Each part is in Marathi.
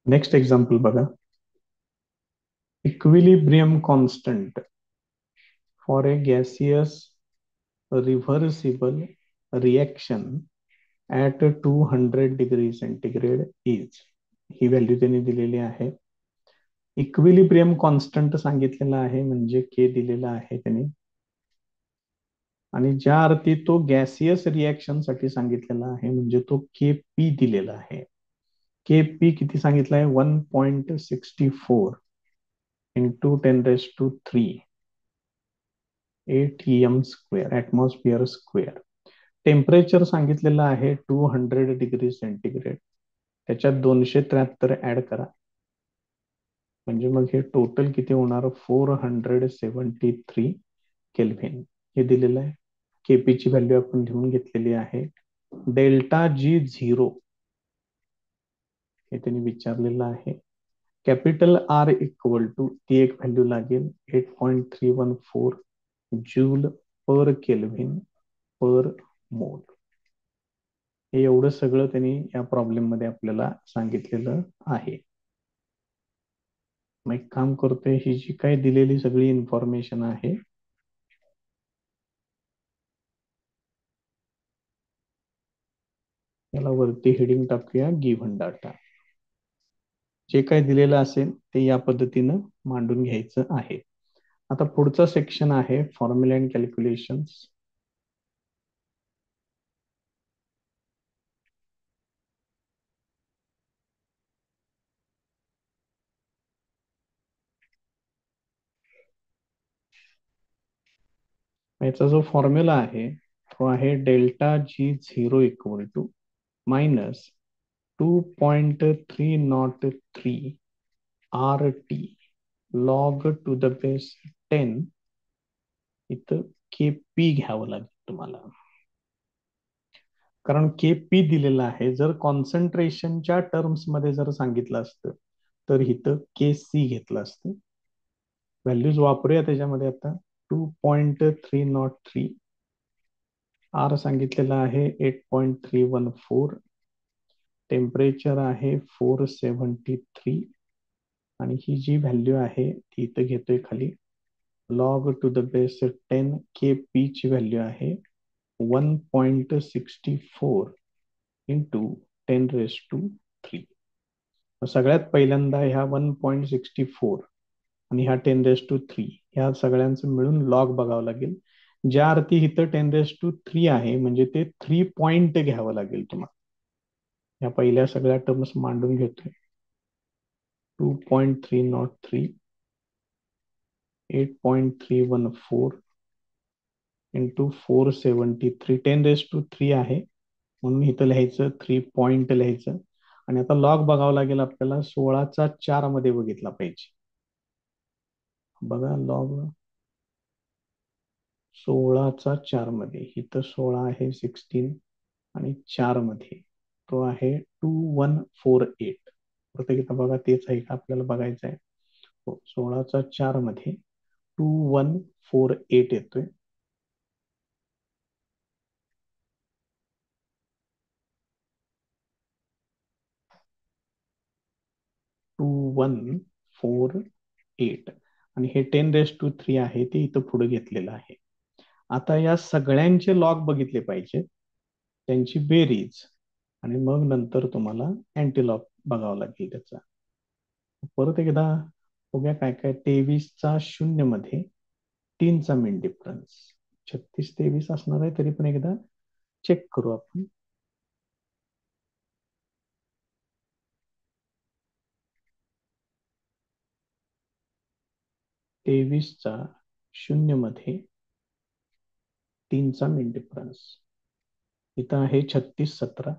नेक्स्ट एक्झाम्पल बघा. Equilibrium constant for a gaseous reversible reaction at 200 degree centigrade is. He value त्यांनी दिलेली आहे. इक्विलिब्रियम कॉन्स्टंट सांगितलेला आहे म्हणजे के दिलेला आहे त्यांनी, आणि ज्या अर्थी तो गॅसियस रिएक्शन साठी सांगितलेला आहे म्हणजे तो के पी दिलेला आहे. के पी किती सांगितलं आहे? 1.64 into 10⁻³ ATM square, atmosphere square. Temperature सांगितलेलं आहे 200 डिग्री सेंटीग्रेड. त्याच्यात 273 ऍड करा म्हणजे मग हे टोटल किती होणार? 473 केल्व्हिन हे दिलेलं आहे. केपी ची व्हॅल्यू आपण लिहून घेतलेली आहे. डेल्टा जी झिरो हे त्यांनी विचारलेलं आहे. कॅपिटल आर इक्वल टू ती एक व्हॅल्यू लागेल 8.314 जूल पर केल्व्हिन पर मोल. हे एवढं सगळं त्यांनी या प्रॉब्लेम मध्ये आपल्याला सांगितलेलं आहे. मग एक काम करतोय, ही जी काही दिलेली सगळी इन्फॉर्मेशन आहे याला वरती हेडिंग टाकूया गिव्हन डाटा. जे काही दिलेलं असेल ते या पद्धतीनं मांडून घ्यायचं आहे. आता पुढचा सेक्शन आहे फॉर्म्युला अँड कॅल्क्युलेशन्स. याचा जो फॉर्म्युला आहे तो आहे delta G zero equal to minus 2.303 R T log to the base 10. इथं के पी घ्यावं लागेल तुम्हाला, कारण के पी दिलेला आहे. जर कॉन्सन्ट्रेशनच्या टर्म्स मध्ये जर सांगितलं असतं तर इथं के सी घेतलं असतं. व्हॅल्यूज वापरूया त्याच्यामध्ये. आता 2.303 आर सांगितलेलं आहे 8.314, टेम्परेचर आहे 473, आणि ही जी व्हॅल्यू आहे ती इथं घेतोय खाली. Log to the base 10 K P ची व्हॅल्यू आहे 1.64 इंटू 10⁻³ सगळ्यात पहिल्यांदा ह्या 1.64 आणि ह्या 10⁻³ ह्या सगळ्यांचं मिळून लॉग बघावं लागेल. ज्या अर्थी इथं 10⁻³ आहे म्हणजे ते 3 पॉइंट घ्यावं लागेल तुम्हाला. ह्या पहिल्या सगळ्या टर्म्स मांडून घेतोय. 2.303 8.314 इंटू 473 10⁻³ आहे म्हणून इथं लिहायचं 3 पॉइंट लिहायचं. आणि आता लॉग बघावं लागेल आपल्याला. 16/4 मध्ये बघितला पाहिजे. बघा लॉग 16/4 मध्ये, इथं 16 आहे 16 आणि 4 मध्ये तो आहे 2148. प्रत्येक इथं बघा तेच आहे का आपल्याला बघायचं आहे. 16/4 मध्ये 2148 येतोय. टू वन फोर एट आणि हे 10⁻³ आहे ते इथं पुढे घेतलेलं आहे. आता या सगळ्यांचे लॉग बघितले पाहिजे, त्यांची बेरीज, आणि मग नंतर तुम्हाला अँटीलॉग बघावं लागेल त्याचा. परत एकदा बघूया काय काय. 23/0 मध्ये 3चा मीन डिफरन्स 36-23 असणार आहे. तरी पण एकदा चेक करू आपण. 23/0 मध्ये 3चा मीन डिफरन्स. इथं आहे 36-17,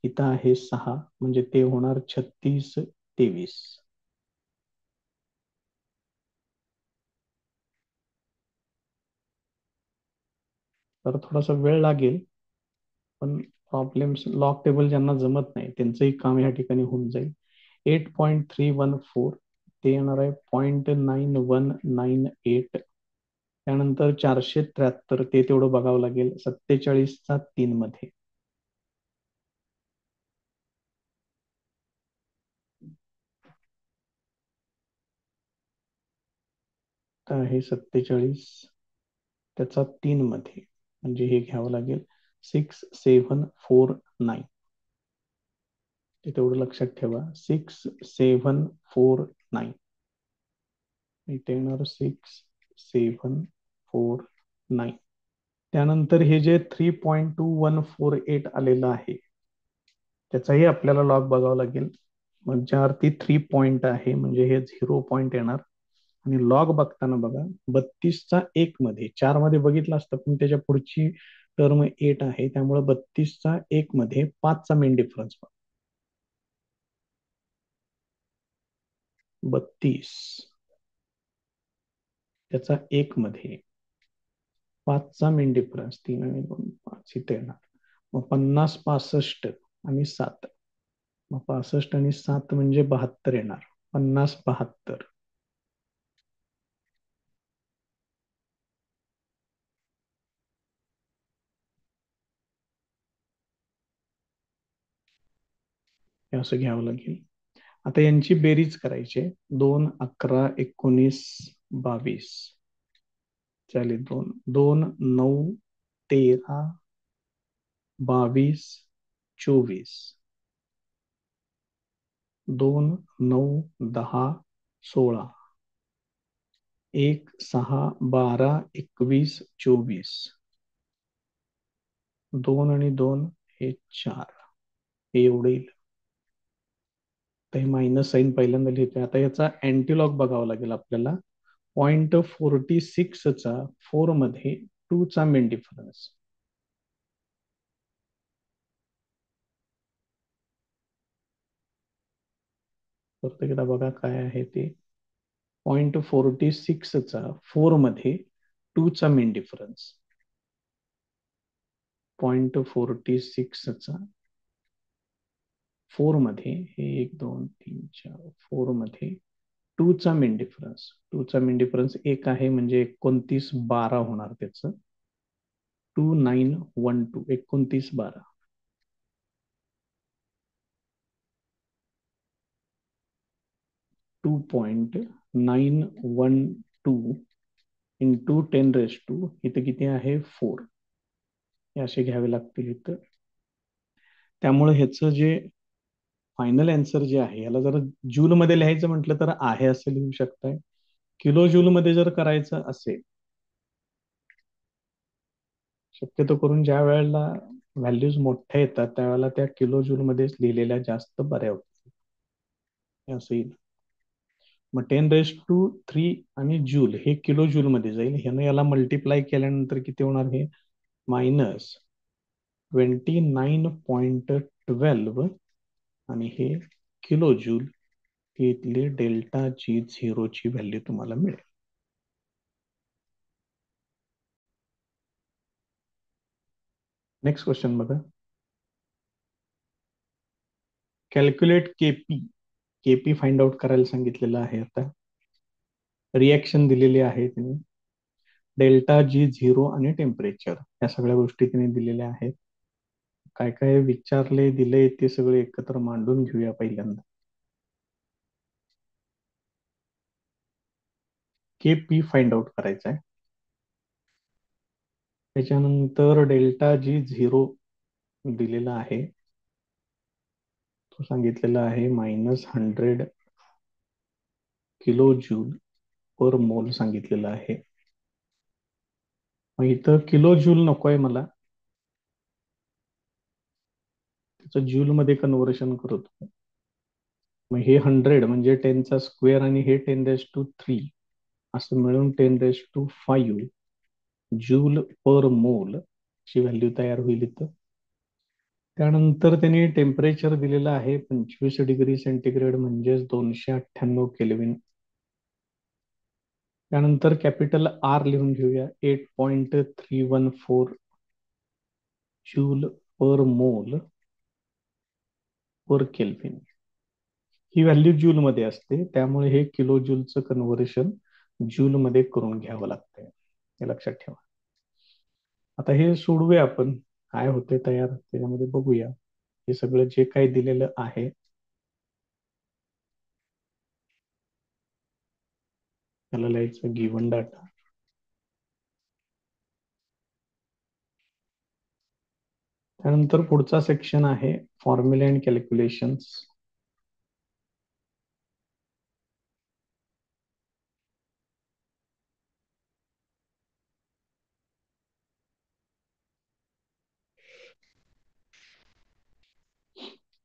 इथं आहे 6 म्हणजे ते होणार 36-23. तर थोडासा वेळ लागेल, पण प्रॉब्लेम्स लॉग टेबल ज्यांना जमत नाही त्यांचंही काम या ठिकाणी होऊन जाईल. 8.314 ते येणार आहे 0.9198. त्यानंतर 473 ते तेवढं बघावं लागेल 47/3 मध्ये. आहे 47, त्याचा 3 मध्ये, म्हणजे हे घ्यावं लागेल 6749. ते तेवढं लक्षात ठेवा, 6749. इथे येणार 6749. त्यानंतर हे जे 3.2148 आलेलं आहे, त्याचाही आपल्याला लॉग बघावं लागेल. मग ज्यावरती 3 पॉईंट आहे म्हणजे हे 0 पॉईंट येणार. आणि लॉग बघताना बघा, 32चा 1 मध्ये, 4 मध्ये बघितलं असतं पण त्याच्या पुढची टर्म 8 आहे, त्यामुळे 32चा 1 मध्ये 5चा मेन डिफरन्स. 32 त्याचा 1 मध्ये 5चा मेन डिफरन्स, 3 आणि 2 5 इथे येणार. मग 50 65 आणि 7, मग 65 आणि 7 म्हणजे 72 येणार. 50 72. हे असं घ्यावं लागेल. आता यांची बेरीज करायची. 2 11 19 22, चालेल. 2 2 9 13 22 24, 2 9 10 16, 1 6 12 21 24, 2 आणि 2 हे 4, हे एवढे येईल. तर हे मायनस साईन पहिल्यांदा लिहितोय. आता याचा अँटीलॉग बघावा लागेल आपल्याला. 0.46चा 4 मध्ये 2चा मेन डिफरन्स. परत एकदा बघा काय आहे ते. 0.46चा 4 मध्ये 2चा मेन डिफरन्स. 0.46चा 4 मध्ये, हे 1 2 3 4 4 मध्ये 2चा मेन डिफरन्स. 2चा मेन डिफरन्स 1 आहे म्हणजे 29 12 होणार त्याचं. 2912, 29 12. 2.912 इंटू 10⁻², इथं किती आहे 4. हे असे घ्यावे लागतील इथं. त्यामुळे ह्याचं जे फायनल आन्सर जे आहे, याला जर जूल मध्ये लिहायचं म्हटलं तर आहे असं लिहू शकताय. किलो जूल मध्ये जर करायचं असेल, शक्यतो करून ज्या वेळेला व्हॅल्यूज मोठ्या येतात त्यावेळेला त्या किलो जूल मध्येच लिहिलेल्या जास्त बऱ्या होतात. असं येईल. मग 10⁻³ आणि जूल हे किलो जूल मध्ये जाईल. ह्यानं याला मल्टिप्लाय केल्यानंतर किती होणार, हे -29.12, आणि हे किलो जूल. ही इथली डेल्टा जी झिरोची व्हॅल्यू तुम्हाला मिळेल. नेक्स्ट क्वेश्चन बघा. Calculate KP. KP find out करायला सांगितलेलं आहे. आता रिॲक्शन दिलेली आहे त्यांनी, डेल्टा जी झिरो आणि टेम्परेचर, या सगळ्या गोष्टी त्यांनी दिलेल्या आहेत. काय काय विचारले दिले ते सगळे एकत्र मांडून घेऊया पहिल्यांदा. केपी फाइंड आउट करायचा आहे. त्याच्यानंतर डेल्टा जी झिरो दिलेला आहे, तो सांगितलेला आहे -100 किलो जूल पर मोल सांगितलेलं आहे. मग इथं किलो जूल नकोय मला, त्याचं जूल मध्ये कन्व्हर्शन करतो. मग हे 100 म्हणजे 10चा स्क्वेअर आणि हे 10⁻³ असं मिळून 10⁻⁵ जूल पर मोल ची व्हॅल्यू तयार होईल इथं. त्यानंतर त्यांनी टेम्परेचर दिलेलं आहे 25 डिग्री सेंटीग्रेड, म्हणजेच 298 केल्विन. त्यानंतर कॅपिटल आर लिहून घेऊया, 8.314 joule per mole per kelvin. ही व्हॅल्यू जूल मध्ये असते, त्यामुळे हे किलो जूलचं कन्व्हर्शन जूल मध्ये करून घ्यावं लागतंय, हे लक्षात ठेवा. आता हे सोडूया आपण, काय होते तयार त्याच्यामध्ये बघूया. हे सगळं जे काही दिलेलं आहे, याला लिहायचं गिवन डाटा. त्यानंतर पुढचा सेक्शन आहे फॉर्म्युला अँड कॅल्क्युलेशन्स.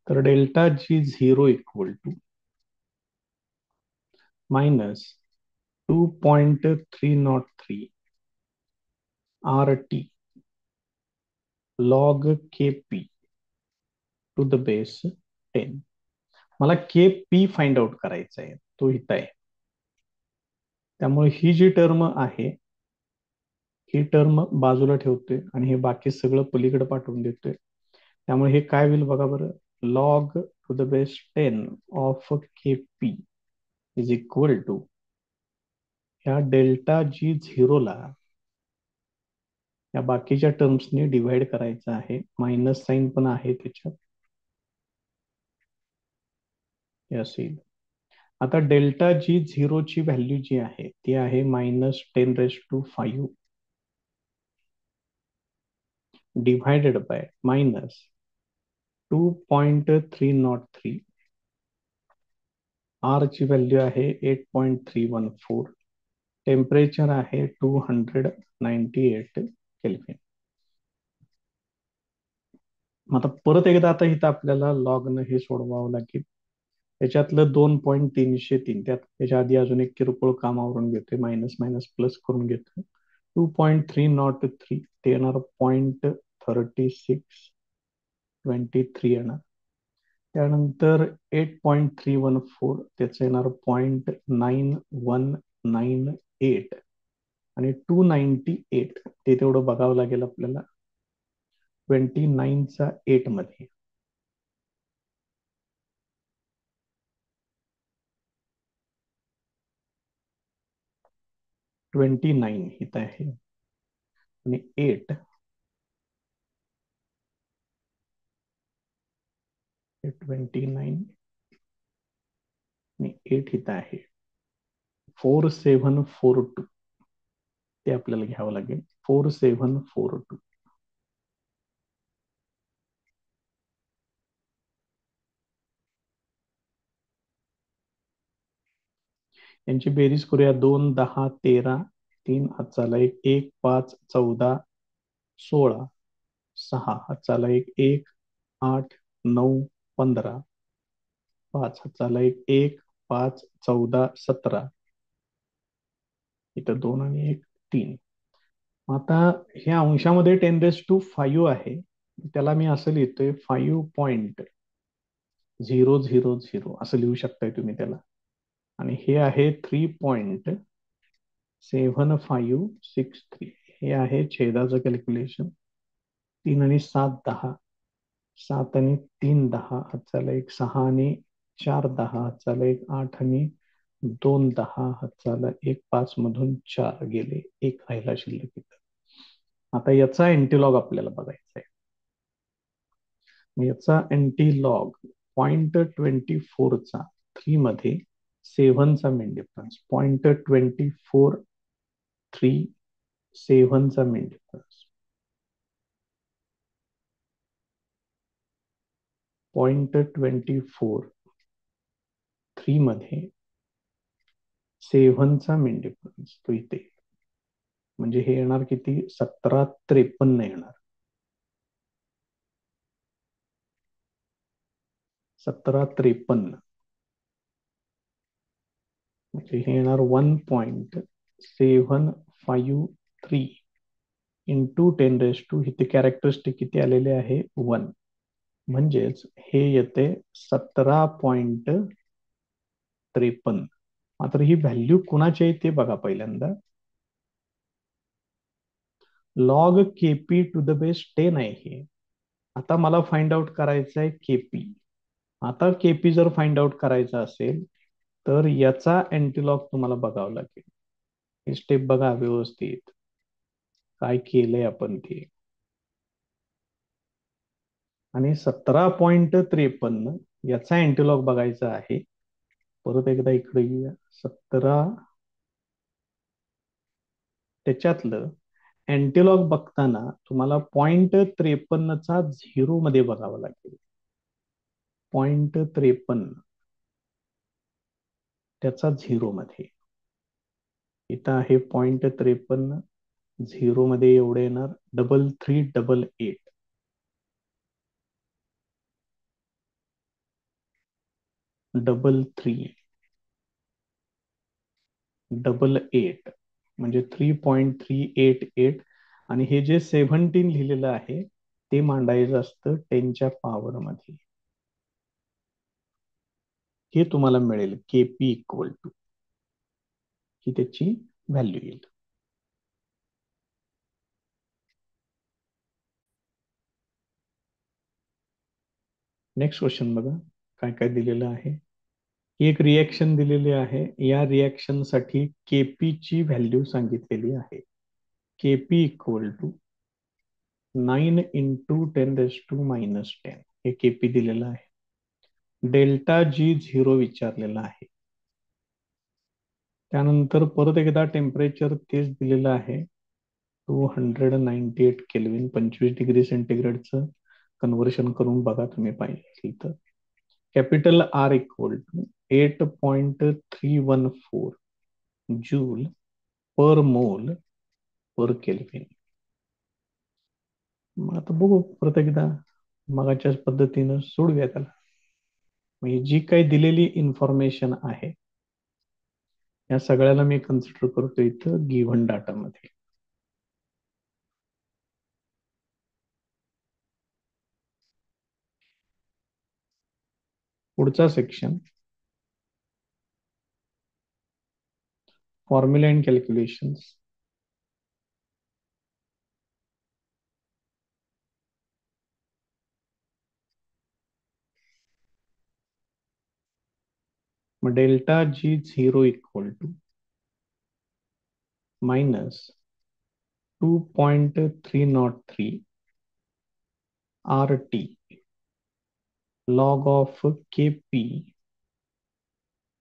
तर delta G zero equal to minus 2.303 R T log K P to the base 10. मला के पी फाइंड आउट करायचा आहे, तो इथं आहे. त्यामुळे ही जी टर्म आहे ही टर्म बाजूला ठेवतोय आणि हे बाकी सगळं पलीकडे पाठवून देतोय. त्यामुळे हे काय होईल बघा बरं, log to the base 10 of K P is equal to ह्या डेल्टा जी झिरोला या बाकीच्या टर्म्सनी डिव्हाइड करायचं आहे. मायनस साइन पण आहे त्याच्यात, हे असेल. आता डेल्टा जी झिरोची व्हॅल्यू जी आहे ती आहे -10⁵ डिव्हायडेड बाय -2.303. आर ची व्हॅल्यू आहे 8.314. टेम्परेचर आहे 298 केल्व्हिन. आता परत एकदा आता इथं आपल्याला लॉगनं हे सोडवावं लागेल. त्याच्यातलं 2.303 त्याच्या आधी अजून एक किरकोळ कामावरून घेतोय, मायनस मायनस प्लस करून घेतोय. 2.303 ते येणार 0.3623 येणार. त्यानंतर 8.314 त्याचं येणार 0.9198 आणि 298 ते तेवढं बघावं लागेल आपल्याला 29चा 8 मध्ये. ट्वेंटी नाईन इथं आहे आणि 8 29 आणि 8 इथं आहे 4742. ते आपल्याला घ्यावं लागेल 4742. यांची बेरीज करूया. 2 10 13 3 हातचाला 1 1 5 14 16 6 हातचाला 1 1 8 9 15 5 हातचाला 1 1 5 14 17. इथं 2 आणि 1 3. आता हे अंशामध्ये 10⁵ आहे. त्याला मी असं लिहितोय 5.000 असं लिहू शकताय तुम्ही त्याला. आणि हे आहे 3.7563. हे आहे छेदाचं कॅल्क्युलेशन. 3 आणि 7 10, 7 आणि 3 10 हातचाला 1 6 आणि 4 10 हातचाला 1 8 आणि 2 10 हातचाला 1 5 मधून 4 गेले, 1 राहिला शिल्लक इथं. आता याचा एंटीलॉग आपल्याला बघायचा आहे. याचा एंटीलॉग 0.24चा 3 मध्ये 7चा मेन डिफरन्स 0.243 मेन डिफरन्स 0.243 मध्ये 7चा मेन डिफरन्स तो इथे. म्हणजे हे येणार किती 1753 येणार. 1753 म्हणजे हे येणार 1.753 इंटू 10⁻, इथे कॅरेक्टरिस्टिक किती आलेले आहे 1. म्हणजेच हे येते 17.53. मात्र ही व्हॅल्यू कुणाची आहे ते बघा पहिल्यांदा. Log KP to the base 10 आहे हे. आता मला फाइंड आउट करायचं आहे केपी. आता केपी जर फाइंड आउट करायचा असेल तर याचा अँटीलॉग तुम्हाला बघावं लागेल. हे स्टेप बघा व्यवस्थित काय केलंय आपण ते. आणि 17.53 याचा अँटीलॉग बघायचा आहे. परत एकदा इकडे येऊया. 17 त्याच्यातलं अँटीलॉग बघताना तुम्हाला 0.53चा झिरो मध्ये बघावं लागेल. 0.53 त्याचा झिरो मध्ये. इथं आहे 0.53, झिरो मध्ये एवढे येणार 3388. 3388 म्हणजे 3.388. आणि हे जे 17 लिहिलेलं आहे ते मांडायचं असतं 10च्या पॉवर मध्ये. हे तुम्हाला मिळेल केपी इक्वल टू, ही त्याची व्हॅल्यू येईल. नेक्स्ट क्वेश्चन बघा काय काय दिलेलं आहे. ही एक रिएक्शन दिलेली आहे. या रिएक्शन साठी केपी ची व्हॅल्यू सांगितलेली आहे. केपी इक्वल टू 9 इंटू 10⁻⁻10 हे केपी दिलेलं आहे. डेल्टा जी झिरो विचारलेला आहे. त्यानंतर परत एकदा टेम्परेचर तेच दिलेलं आहे 298 केल्विन. 25 डिग्री सेंटीग्रेडचं कन्व्हर्शन करून बघा तुम्ही पाहिजे तर. Capital R equal to 8.314 joule per mole per kelvin. मग आता बघू परत एकदा मगाच्याच पद्धतीनं सोडूया त्याला. म्हणजे जी काही दिलेली इन्फॉर्मेशन आहे या सगळ्याला मी कन्सिडर करतो इथं गिव्हन डाटामध्ये. पुढचा सेक्शन फॉर्म्युला अँड कॅल्क्युलेशन्स. मग delta G zero equal to minus 2.303 R T log of K P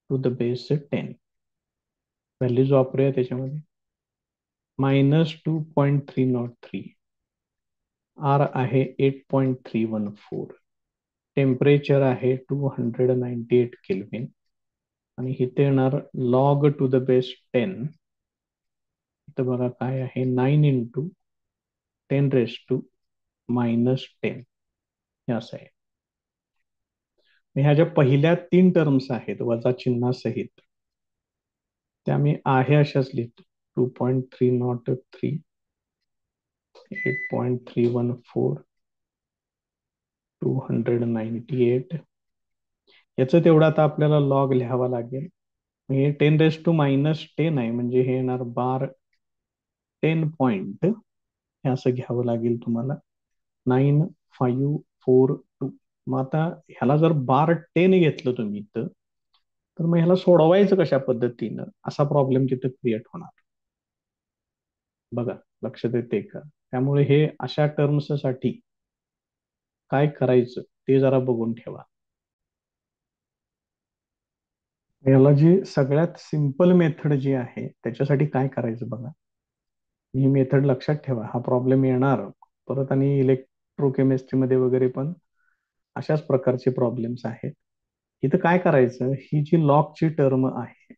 to the base 10. Values वापरूया त्याच्यामध्ये. -2.303, आर आहे 8.314, टेम्परेचर आहे 298 केल्विन आणि इथे येणार लॉग टू द बेस 10. इथं बघा काय आहे 9 इंटू 10⁻⁻10 हे असं आहे. ह्या ज्या पहिल्या 3 टर्म्स आहेत वजा चिन्हासहित त्या मी आहे अशाच लिहितो. 2.303, 8.314, 298. याचं तेवढं आता आपल्याला लॉग लिहावा लागेल. हे 10⁻⁻10 आहे म्हणजे हे येणार बार 10 पॉइंट हे असं घ्यावं लागेल तुम्हाला 9542. मग आता ह्याला जर बार 10 घेतलं तुम्ही तर मग ह्याला सोडवायचं कशा पद्धतीनं असा प्रॉब्लेम तिथं क्रिएट होणार. बघा लक्षात येते का. त्यामुळे हे अशा टर्म्स साठी काय करायचं ते जरा बघून ठेवा. याला जी सगळ्यात सिंपल मेथड जी आहे त्याच्यासाठी काय करायचं बघा. ही मेथड लक्षात ठेवा. हा प्रॉब्लेम येणार परत आणि इलेक्ट्रोकेमिस्ट्रीमध्ये वगैरे पण अशाच प्रकारचे प्रॉब्लेम्स आहेत. इथं काय करायचं, ही जी लॉगची टर्म आहे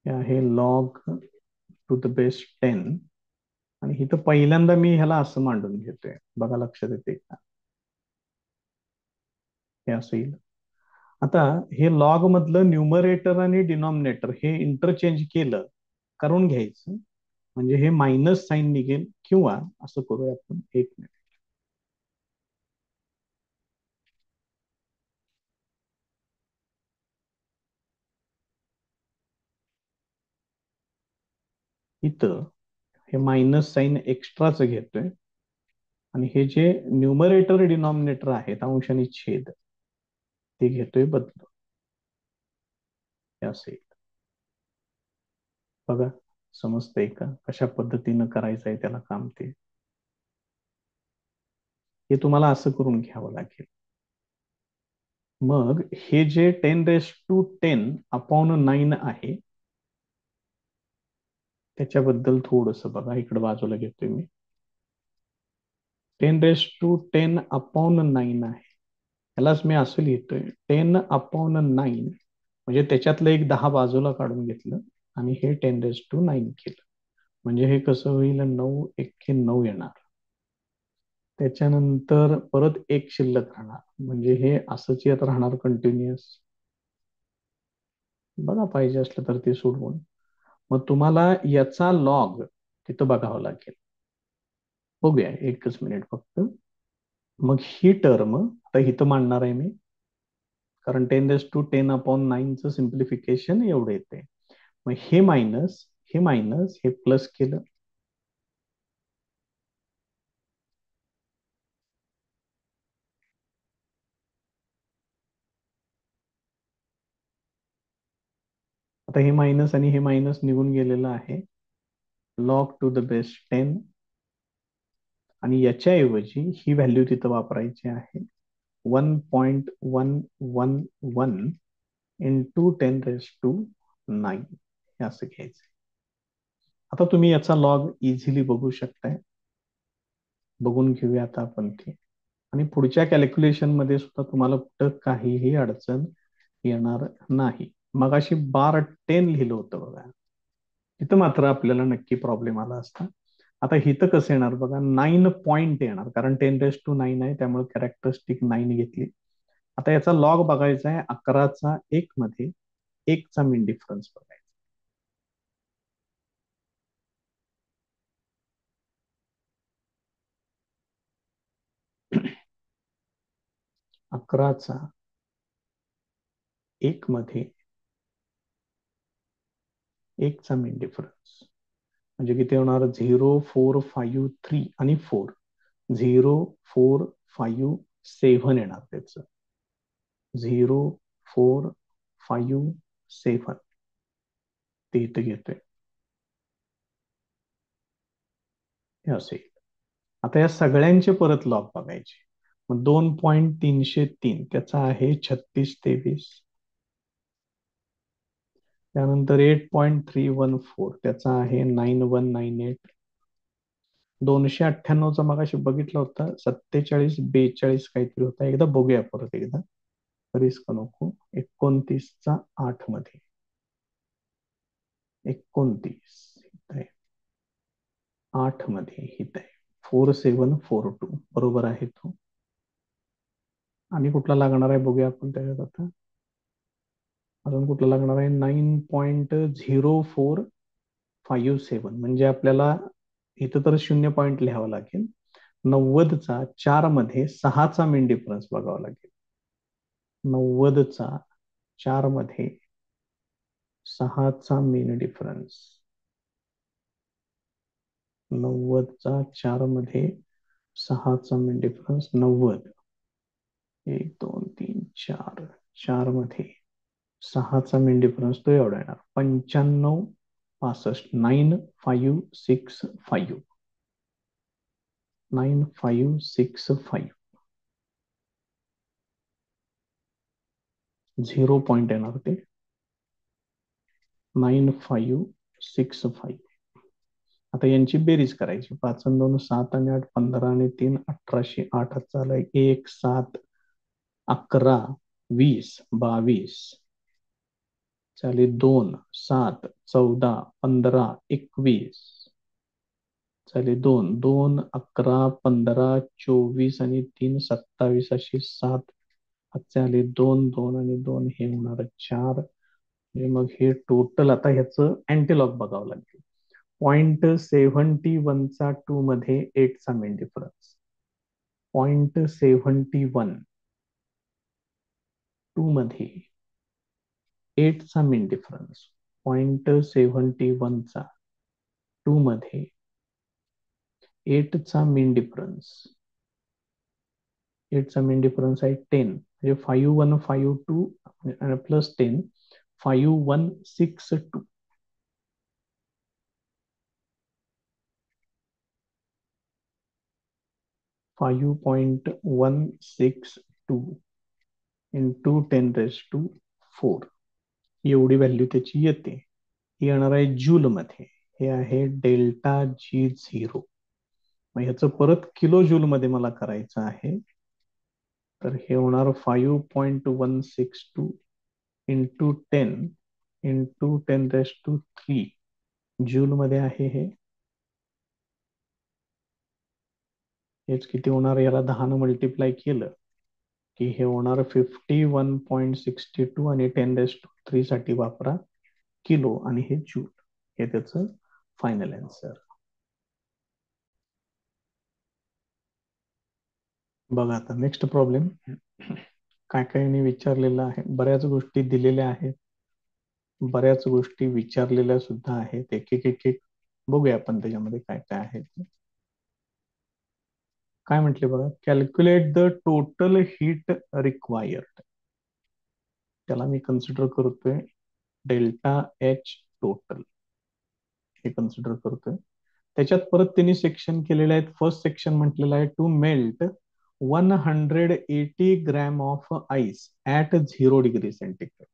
हे आहे लॉग टू द बेस 10 आणि इथं पहिल्यांदा मी ह्याला असं मांडून घेतोय. बघा लक्षात येते का. हे असं येईल. आता हे लॉग मधलं न्यूमरेटर आणि डिनॉमिनेटर हे इंटरचेंज केलं करून घ्यायचं म्हणजे हे मायनस साईन निघेल. किंवा असं करूया आपण, एक मिनिट. इथं हे मायनस साईन एक्स्ट्राच घेतोय आणि हे जे न्यूमरेटर डिनॉमिनेटर आहेत अंश आणि छेद ते घेतोय बदलून. हे असेल. बघा समजतंय का कशा पद्धतीनं करायचंय त्याला काम ते. हे तुम्हाला असं करून घ्यावं लागेल. मग हे जे 10⁻10⁹ आहे त्याच्याबद्दल थोडस बघा, इकडे बाजूला घेतोय मी. 10⁻10⁹ आहे, त्यालाच मी असं लिहितोय 10/9, म्हणजे त्याच्यातलं एक 10 बाजूला काढून घेतलं आणि हे 10⁹ केलं. म्हणजे हे कसं होईल, 9 × 9 येणार. त्याच्यानंतर परत एक शिल्लक राहणार, म्हणजे हे असंच येत राहणार कंटिन्युअस. बघा पाहिजे असलं तर ते सोडवून. मग तुम्हाला याचा लॉग तिथं बघावं लागेल. बघूया, एकच मिनिट फक्त. मग ही टर्म आता इथं मांडणार आहे मी, कारण 10⁻10⁹ सिम्प्लिफिकेशन एवढं येते. मग हे मायनस हे प्लस केलं. आता हे मायनस आणि हे मायनस निघून गेलेलं आहे. लॉग टू द बेस 10, आणि याच्याऐवजी ही व्हॅल्यू तिथं वापरायची आहे, 1.111 इंटू 10⁻9, हे असं घ्यायचं. आता तुम्ही याचा लॉग इझिली बघू शकताय. बघून घेऊया आता आपण ते, आणि पुढच्या कॅल्क्युलेशन मध्ये सुद्धा तुम्हाला कुठं काहीही अडचण येणार नाही. मग अशी बार 10 लिहिलं होतं बघा, तिथं मात्र आपल्याला नक्की प्रॉब्लेम आला असता. आता इथं कसं येणार बघा, 9 पॉईंट येणार, कारण 10⁻9 आहे त्यामुळे कॅरेक्टरिस्टिक 9 घेतली. आता याचा लॉग बघायचा आहे 11चा 1 मध्ये 1चा मीन डिफरन्स बघायचा. 11चा 1 मध्ये 1चा मीन डिफरन्स म्हणजे किती होणार, 0.453 आणि 4, 0.457 येणार त्याचं, 0.457 ते इथं घेतोय, हे असेल. आता या सगळ्यांचे परत लॉग बघायचे. मग 2.303 त्याचा आहे 3623, त्यानंतर 8.314 त्याचा आहे 9198, 298चा मगाशी बघितलं होतं 4742 काहीतरी होता, एकदा बघूया परत एकदा, रिस्क नको. 29चा 8 मध्ये 29 इथं आहे, 8 मध्ये इथं आहे 4742, बरोबर आहे तो. आणि कुठला लागणार आहे बघूया आपण त्याच्यात आता. अजून कुठला लागणार आहे, 9.0457, म्हणजे आपल्याला इथं तर 0 पॉईंट लिहावं लागेल. 90चा 4 मध्ये 6चा मीन डिफरन्स बघावा लागेल. 90चा 4 मध्ये 6चा मीन डिफरन्स, 90चा 4 मध्ये 6चा मीन डिफरन्स, 90, 1 2 3 4, 4 मध्ये 6चा मीन डिफरन्स तो एवढा येणार, 9565, 9565, 9565, 0 पॉईंट येणार ते, 9565. आता यांची बेरीज करायची, 5 आणि 2 7 आणि 8 15 आणि 3 1808, चालाय 1 7 11 20 22, चाले 2 7 14 15 21, चाले 2 2 11 15 24 आणि 3 27, अशी 7, चाले 2 2 आणि 2 हे होणार 4. मग हे टोटल, आता ह्याचं अँटीलॉग बघावं लागेल. 0.71चा 2 मध्ये 8चा मेन डिफरन्स, 0.71 2 मध्ये 8चा मेन डिफरन्स, 0.71चा 2 मध्ये 8चा मेन डिफरन्स, 8चा मेन डिफरन्स आहे 10, म्हणजे 5152 प्लस 10, 5162, 5.162. × 10⁻⁴ एवढी व्हॅल्यू त्याची येते. ही येणार आहे जूल मध्ये. हे आहे डेल्टा G0. मग ह्याचं परत किलो जूल मध्ये मला करायचं आहे. तर हे होणार 5.162 × 10 × 10⁻³ जूल मध्ये आहे हे. हेच किती होणार, याला 10 मल्टिप्लाय केलं की हे होणार 51.62 आणि 10⁻³ साठी वापरा किलो आणि हे जूल. हे त्याचं फायनल आन्सर. बघा आता नेक्स्ट प्रॉब्लेम. काय काय विचारलेलं आहे, बऱ्याच गोष्टी दिलेल्या आहेत, बऱ्याच गोष्टी विचारलेल्या सुद्धा आहेत. एक एक एक एक बघूया आपण त्याच्यामध्ये काय काय आहे. काय म्हटले बघा, calculate the total heat required. त्याला मी कन्सिडर करतोय डेल्टा एच टोटल, हे कन्सिडर करतोय. त्याच्यात परत त्यांनी सेक्शन केलेले आहेत. फर्स्ट सेक्शन म्हटलेलं आहे to melt 180 gram of ice at 0 degree centigrade.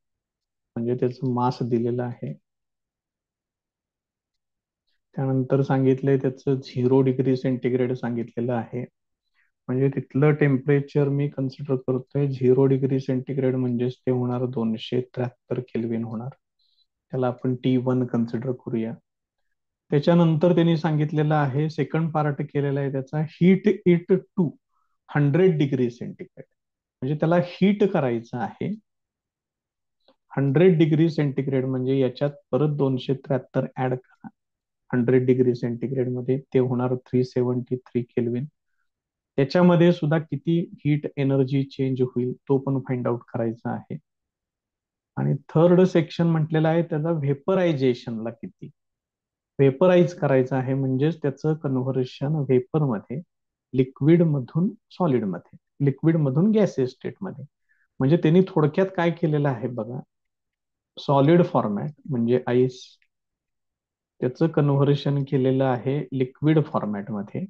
म्हणजे त्याचं मास दिलेलं आहे. त्यानंतर सांगितलंय त्याचं 0 डिग्री सेंटीग्रेड सांगितलेलं आहे. म्हणजे तिथलं टेम्परेचर मी कन्सिडर करतोय 0 डिग्री सेंटीग्रेड, म्हणजेच ते होणार 273 केल्विन होणार. त्याला आपण T1 कन्सिडर करूया. त्याच्यानंतर त्यांनी सांगितलेलं आहे, सेकंड पार्ट केलेला आहे त्याचा, heat it to 100 degree centigrade. म्हणजे त्याला हीट करायचं आहे 100 डिग्री सेंटीग्रेड. म्हणजे याच्यात परत 273 ऍड करा 100 डिग्री सेंटीग्रेड मध्ये, ते होणार 373 केल्विन. त्याच्यामध्ये सुद्धा किती हीट एनर्जी चेंज होईल तो पण फाइंड आउट करायचा आहे. आणि थर्ड सेक्शन म्हटलेलं आहे त्याचा व्हेपरायझेशनला किती व्हेपराइज करायचं आहे, म्हणजेच त्याचं कन्व्हर्शन व्हेपर मध्ये, लिक्विड मधून सॉलिड मध्ये, लिक्विड मधून गॅसियस स्टेट मध्ये. म्हणजे त्यांनी थोडक्यात काय केलेलं आहे बघा, सॉलिड फॉर्मॅट म्हणजे आईस, त्याचं कन्व्हर्शन केलेलं आहे लिक्विड फॉर्मॅट मध्ये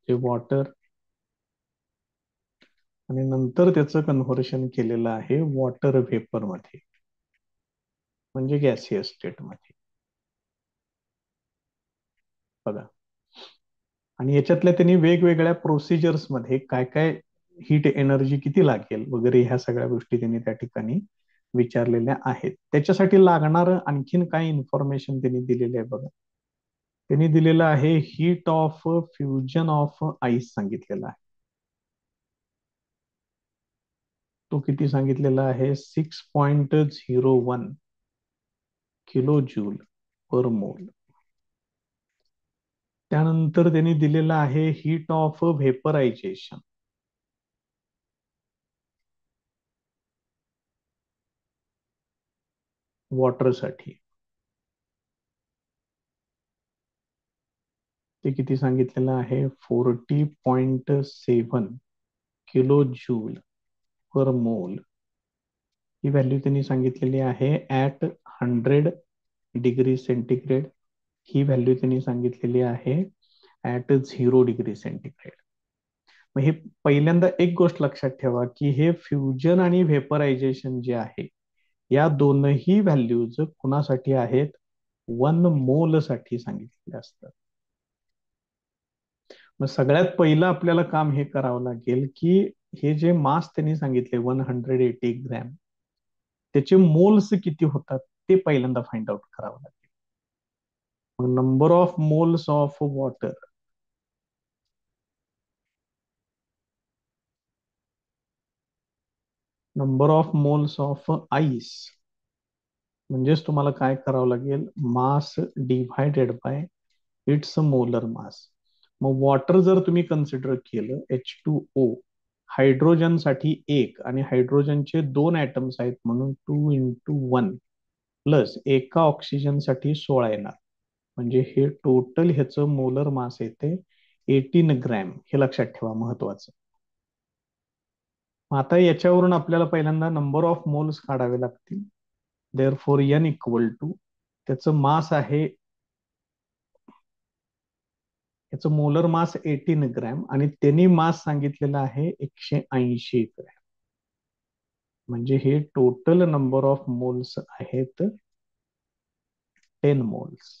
जे वॉटर, आणि नंतर त्याचं कन्व्हर्शन केलेलं आहे वॉटर व्हेपर मध्ये म्हणजे गॅसियस स्टेट मध्ये. बघा, आणि याच्यातल्या त्यांनी वेगवेगळ्या प्रोसिजर्स मध्ये काय काय हीट एनर्जी किती लागेल वगैरे ह्या सगळ्या गोष्टी त्यांनी त्या ठिकाणी विचारलेल्या आहेत. त्याच्यासाठी लागणार आणखीन काय इन्फॉर्मेशन त्यांनी दिलेले आहे बघा. त्यांनी दिलेलं आहे heat of fusion of ice सांगितलेला आहे. तो किती सांगितलेला आहे, 6.01 किलो जूल पर मोल. त्यानंतर त्यांनी दिलेलं आहे हीट ऑफ व्हेपरायझेशन, वॉटरसाठी. ते किती सांगितलेलं आहे, 40.7 किलो जूल पर मोल. ही व्हॅल्यू त्यांनी सांगितलेली आहे at 100 degree centigrade. He value त्यांनी सांगितलेली आहे ऍट 0 डिग्री सेंटीग्रेड. मग हे पहिल्यांदा एक गोष्ट लक्षात ठेवा की हे फ्युजन आणि व्हेपरायझेशन जे आहे, या दोनही व्हॅल्यूज कुणासाठी आहेत, 1 मोल साठी सांगितलेले असतात. मग सगळ्यात पहिलं आपल्याला काम हे करावं लागेल की हे जे मास त्यांनी सांगितले 180 ग्रॅम, त्याचे मोल्स किती होतात ते पहिल्यांदा फाइंड आउट करावं लागेल. मग number of moles of water, number of moles of ice, म्हणजेच तुम्हाला काय करावं लागेल, mass divided by its molar mass. मग वॉटर जर तुम्ही कन्सिडर केलं H2O, हायड्रोजनसाठी 1 आणि हायड्रोजनचे 2 ऍटम्स आहेत म्हणून 2 × 1 प्लस एका ऑक्सिजनसाठी 16 येणार. म्हणजे हे टोटल ह्याचं मोलर मास येते 18 ग्रॅम. हे लक्षात ठेवा, महत्वाचं. आता याच्यावरून आपल्याला पहिल्यांदा नंबर ऑफ मोल्स काढावे लागतील. देअरफॉर N इक्वल टू, त्याचं मास आहे, याचं मोलर मास 18 ग्रॅम आणि त्यांनी मास सांगितलेला आहे 180 ग्रॅम. म्हणजे हे टोटल नंबर ऑफ मोल्स आहेत 10 मोल्स.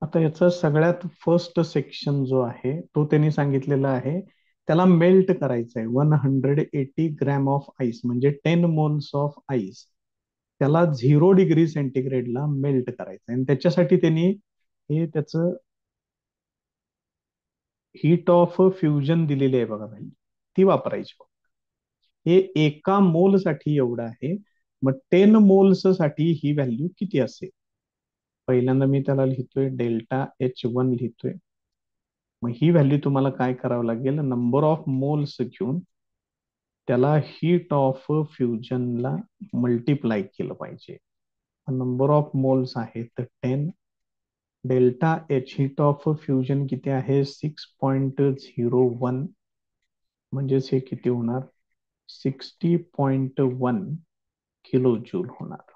आता याचा सगळ्यात फर्स्ट सेक्शन जो आहे तो त्यांनी सांगितलेला आहे, त्याला मेल्ट करायचं आहे. 180 ग्रॅम ऑफ आईस म्हणजे 10 मोल्स ऑफ आईस, त्याला 0 डिग्री सेंटीग्रेडला मेल्ट करायचं आहे. आणि त्याच्यासाठी त्यांनी हे त्याचं हीट ऑफ फ्युजन दिलेली आहे बघा भाई, ती वापरायची. हे एका मोल साठी एवढं आहे. मग 10 मोल्स साठी ही व्हॅल्यू किती असेल? पहिल्यांदा मी त्याला लिहितोय ΔH1 लिहितोय. मग ही व्हॅल्यू तुम्हाला काय करावं लागेल, नंबर ऑफ मोल्स घेऊन त्याला हीट ऑफ फ्युजनला मल्टिप्लाय केलं पाहिजे. नंबर ऑफ मोल्स आहेत 10. Delta H heat of fusion किती आहे 6.01, म्हणजेच हे किती होणार 60.1 किलो जूल होणार.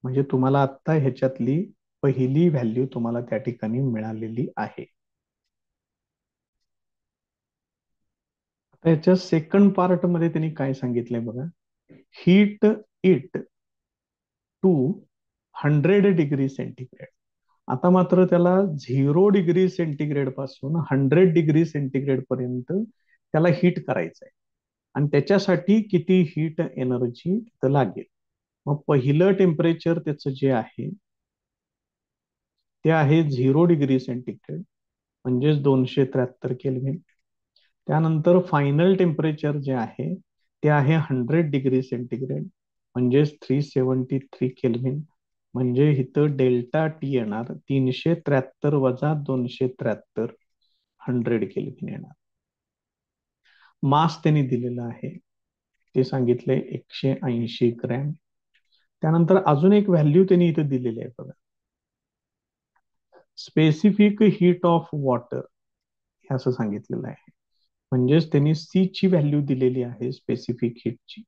म्हणजे तुम्हाला आता ह्याच्यातली पहिली व्हॅल्यू तुम्हाला त्या ठिकाणी मिळालेली आहे. आता याच्या सेकंड पार्ट मध्ये त्यांनी काय सांगितलंय बघा, heat it to 100 degree centigrade. आता मात्र त्याला 0 डिग्री सेंटीग्रेड पासून 100 डिग्री सेंटीग्रेड पर्यंत त्याला हीट करायचं आहे. आणि त्याच्यासाठी किती हीट एनर्जी लागेल? मग पहिलं टेम्परेचर त्याचं जे आहे ते आहे 0 डिग्री सेंटीग्रेड, म्हणजेच 273 केल्व्हिन. त्यानंतर फायनल टेम्परेचर जे आहे ते आहे 100 डिग्री सेंटीग्रेड, म्हणजेच 373 केल्व्हिन. म्हणजे इथं डेल्टा टी येणार 373 वजा 273, 100 केल्व्हिन येणार. मास त्यांनी दिलेलं आहे, ते सांगितले 180 ग्रॅम. त्यानंतर अजून एक व्हॅल्यू त्यांनी इथे दिलेली आहे बघा, स्पेसिफिक हीट ऑफ वॉटर, हे असं सांगितलेलं आहे. म्हणजेच त्यांनी सी ची व्हॅल्यू दिलेली आहे स्पेसिफिक हीटची.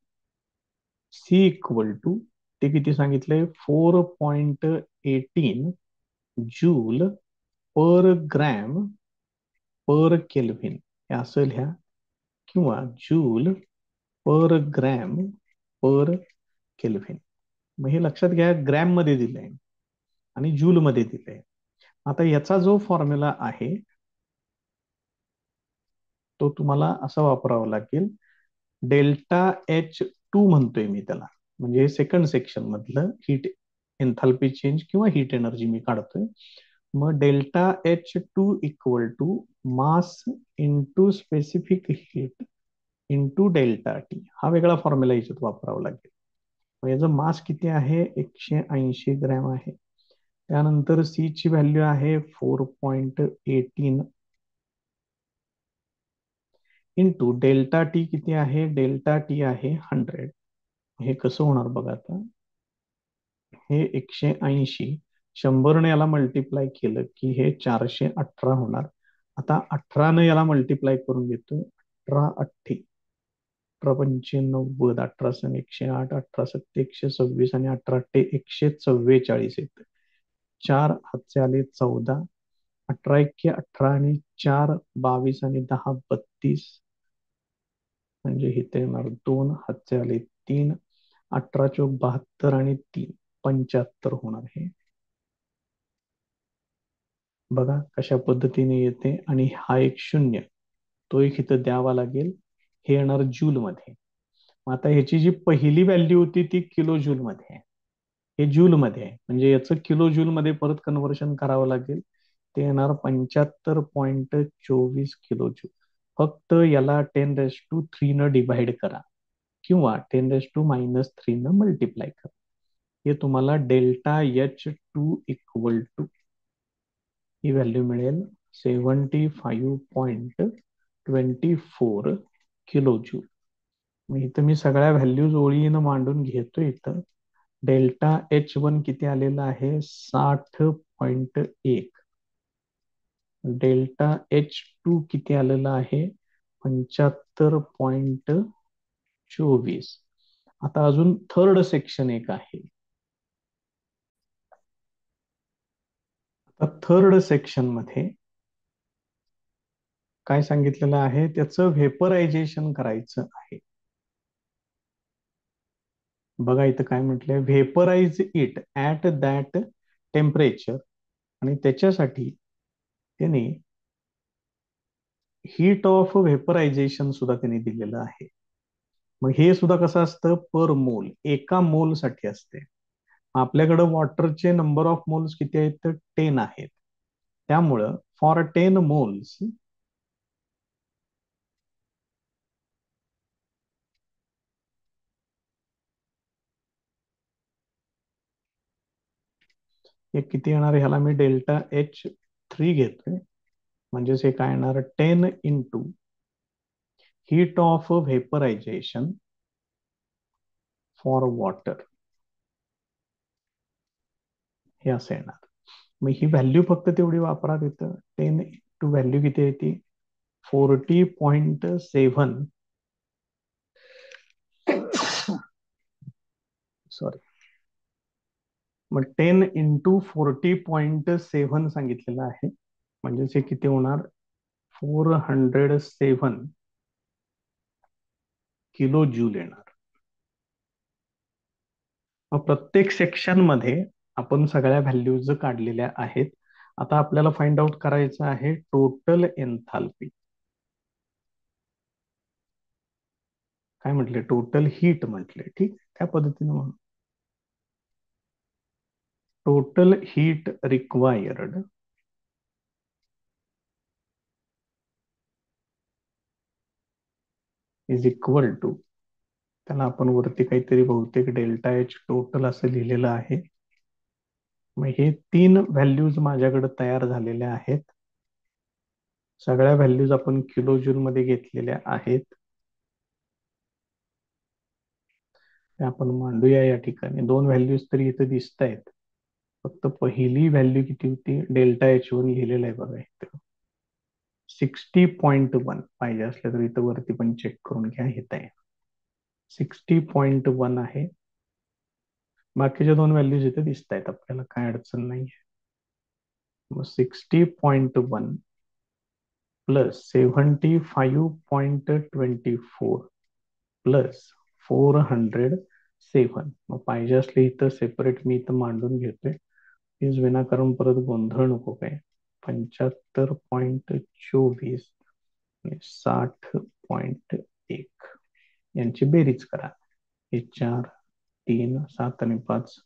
सी इक्वल टू, ते किती सांगितलंय 4.18 जूल पर ग्रॅम पर केल्व्हिन, हे असं लिहा, किंवा जूल पर ग्रॅम पर केल्व्हिन. मग हे लक्षात घ्या, ग्रॅम मध्ये दिलंय आणि जूल मध्ये दिलंय. आता याचा जो फॉर्म्युला आहे तो तुम्हाला असा वापरावा लागेल, ΔH2 म्हणतोय मी त्याला, म्हणजे सेकंड सेक्शन मधलं हीट एन्थाल्पी चेंज किंवा हीट एनर्जी मी काढतोय. मग ΔH2 equal to mass into specific heat into delta T, हा वेगळा फॉर्म्युला याच्यात वापरावा लागेल. मग याचं मास किती आहे 180 ग्रॅम आहे. त्यानंतर सी ची व्हॅल्यू आहे 4.18 इंटू डेल्टा टी किती आहे, डेल्टा टी आहे 100. हे कसं होणार बघा, आता हे 180 100ने याला मल्टिप्लाय केलं की हे 418 होणार. आता 18 याला मल्टिप्लाय करून घेतोय, 18 18 पंचे 90, 18 × 108, 18 × 7 = 126 आणि 18 × 8 = 144 येतं. 4 हातचे आले 14, 18 × 1 = 18 आणि 4 22 आणि 10 32, म्हणजे इथे येणार 2 हातचे आले 3, 18 × 4 = 72 आणि 3 75 होणार. हे बघा कशा पद्धतीने येते. आणि हा एक शून्य, तो एक इथं द्यावा लागेल. हे येणार जूल मध्ये. आता ह्याची जी पहिली व्हॅल्यू होती ती किलो जूल मध्ये आहे, हे जूल मध्ये आहे, म्हणजे याचं किलो जूल मध्ये परत कन्व्हर्शन करावं लागेल. ते येणार 75.24 किलो जूल. फक्त याला 10⁻³ न डिवाइड करा किंवा 10⁻³ न मल्टिप्लाय करा. हे तुम्हाला ΔH2 equal to he value मिळेल 75.24 किलो जूल. मग इथं मी सगळ्या व्हॅल्यूज ओळीनं मांडून घेतो. इथं ΔH1 किती आलेला आहे 60.1, ΔH2 किती आलेला आहे 75.24. आता अजून थर्ड सेक्शन एक आहे. आता थर्ड सेक्शन मध्ये काय सांगितलेलं आहे, त्याचं व्हेपरायझेशन करायचं आहे. बघा इथं काय म्हटलंय, व्हेपराइज इट ऍट दॅट टेम्परेचर, आणि त्याच्यासाठी त्याने हीट ऑफ व्हेपरायझेशन सुद्धा त्यांनी दिलेलं आहे. मग हे सुद्धा कसं असतं, पर मोल, एका मोल साठी असते. आपल्याकडे वॉटरचे नंबर ऑफ मोल्स किती आहेत, तर 10 आहेत. त्यामुळं फॉर 10 मोल्स हे किती येणार, ह्याला मी डेल्टा H3 घेतोय. म्हणजेच हे काय येणार, 10 into heat of vaporisation for water, हे असं येणार. मग ही व्हॅल्यू फक्त तेवढी वापरा तिथं. 10 टू व्हॅल्यू किती आहे ती, 40.7, सॉरी. मग 10 इंटू 40.7 सांगितलेलं आहे. म्हणजेच हे किती होणार, 407 किलो जूल येणार. मग प्रत्येक सेक्शन मध्ये आपण सगळ्या व्हॅल्यूज काढलेल्या आहेत. आता आपल्याला फाइंड आउट करायचं आहे टोटल एन्थाल्पी. काय म्हटले, टोटल हीट म्हटले, ठीक, त्या पद्धतीने म्हणून total heat required is equal to, त्याला आपण वरती काहीतरी बहुतेक डेल्टा एच टोटल असं लिहिलेलं आहे. मग हे 3 व्हॅल्यूज माझ्याकडे तयार झालेल्या आहेत. सगळ्या व्हॅल्यूज आपण किलो जूल मध्ये घेतलेल्या आहेत. ते आपण मांडूया या ठिकाणी. 2 व्हॅल्यूज तरी इथे दिसत आहेत. फक्त पहिली व्हॅल्यू किती होती, डेल्टा एच वन लिहिलेलं आहे बघा इथं, 60.1. पाहिजे असलं तर इथं वरती पण चेक करून घ्या, येत आहे 60.1 आहे. बाकीच्या 2 व्हॅल्यूज इथे दिसत आहेत आपल्याला, काय अडचण नाही. मग 60.1 प्लस 75.24 प्लस 407. मग पाहिजे असले इथं सेपरेट मी इथं मांडून घेतोय, प्लीज विनाकारण परत गोंधळ नको काय. 75.24 आणि 60.1 यांची बेरीज करा. हे 4, 3, 7 आणि 5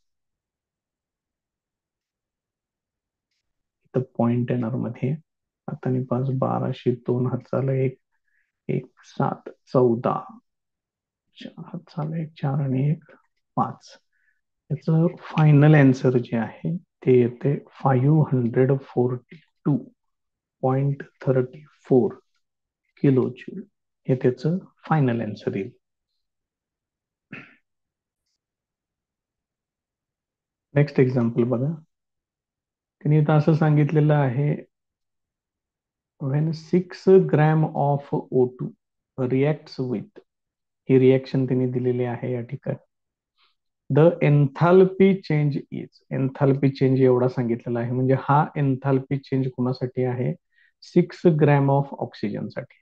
इथं पॉइंट येणार मध्ये. 7 आणि 5 12, 2 हात झालं 1, 1 7 14, 4 हात झालं 1 4 आणि 1 5. याचं फायनल आन्सर जे आहे ते येते 542.34 किलो जूल. हे त्याचं फायनल आन्सर येईल. नेक्स्ट एक्झाम्पल बघा. त्यांनी इथं असं सांगितलेलं आहे, when 6 gram of O2 reacts with, he reaction त्यांनी दिलेली आहे या ठिकाणी. The enthalpy change is, enthalpy change एवढा सांगितलेला आहे. म्हणजे हा एन्थाल्पी चेंज कोणासाठी आहे, 6 ग्रॅम ऑफ ऑक्सिजन साठी.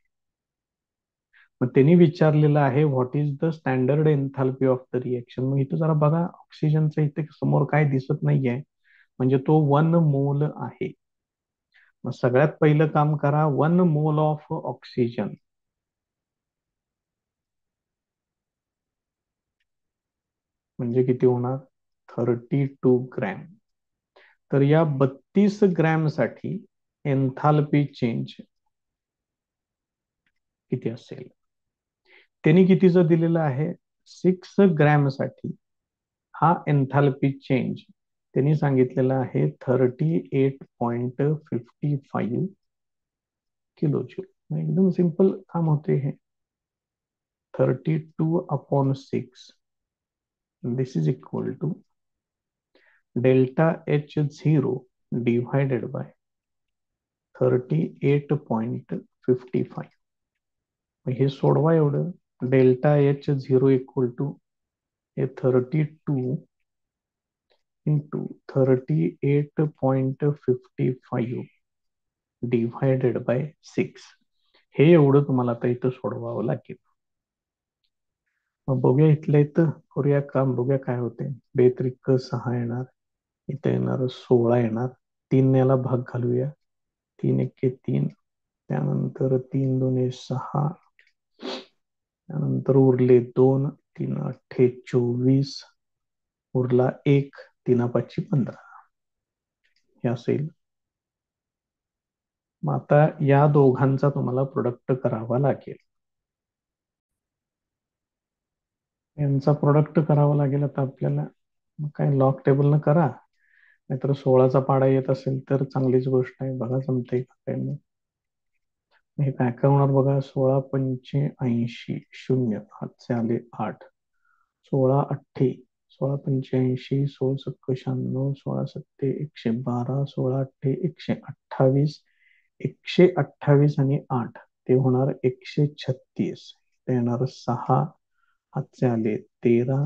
मग त्यांनी विचारलेलं आहे what is the standard enthalpy of the reaction. मग इथं जरा बघा, ऑक्सिजनचं इथे समोर काय दिसत नाहीये, म्हणजे तो 1 मोल आहे. मग सगळ्यात पहिलं काम करा, 1 मोल ऑफ ऑक्सिजन म्हणजे किती होणार, 32 ग्रॅम. तर या 32 ग्रॅम साठी एन्थाल्पी चेंज किती असेल, त्यांनी कितीचं दिलेलं आहे, 6 ग्रॅम साठी हा एन्थाल्पी चेंज त्यांनी सांगितलेला आहे 38.55 किलो जूल. एकदम सिंपल काम होते हे. 32/6 this is equal to delta H0 divided by 38.55. हे सोडवा एवढं. डेल्टा H0 इक्वल टू हे 32 इंटू 38.55 डिवायडेड बाय 6. हे एवढं तुम्हाला आता इथं सोडवावं लागेल. मग बघूया इथल्या इथं करूया काम, बघूया काय होते. बेत्रिक 6 येणार, इथं येणार 16 येणार. 3 याला भाग घालूया. 3 एके 3, त्यानंतर 3 दुने 6, त्यानंतर उरले 2, 3 अठ्ठे 24, उरला 1, 3 पाची 15. हे असेल. मग आता या दोघांचा तुम्हाला प्रोडक्ट करावा लागेल. यांचा प्रोडक्ट करावा लागेल आता आपल्याला. मग काय लॉग टेबलनं करा, नाहीतर 16चा पाडा येत असेल तर चांगलीच गोष्ट आहे. बघा जमते का काय. मग हे काय काय होणार बघा. 16 पंचे 80, शून्य हातचे आले 8, 16 अठ्ठे 16 पंचे 80, 16 सक्क 96, 16 सत्ते 112, 16 अठ्ठे 128, 128 आणि 8 ते होणार 136. ते येणार 6, हातचे आले 13,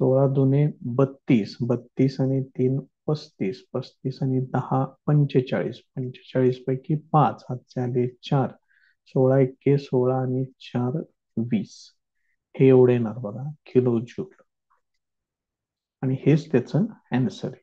16 दुने 32, 32 आणि 3 35, 35 आणि 10 45, 45 पैकी 5, हातचे आले 4, 16 एक्के 16 आणि 4 20. हे एवढे येणार बघा किलो जूल. आणि हेच त्याचं आन्सर आहे.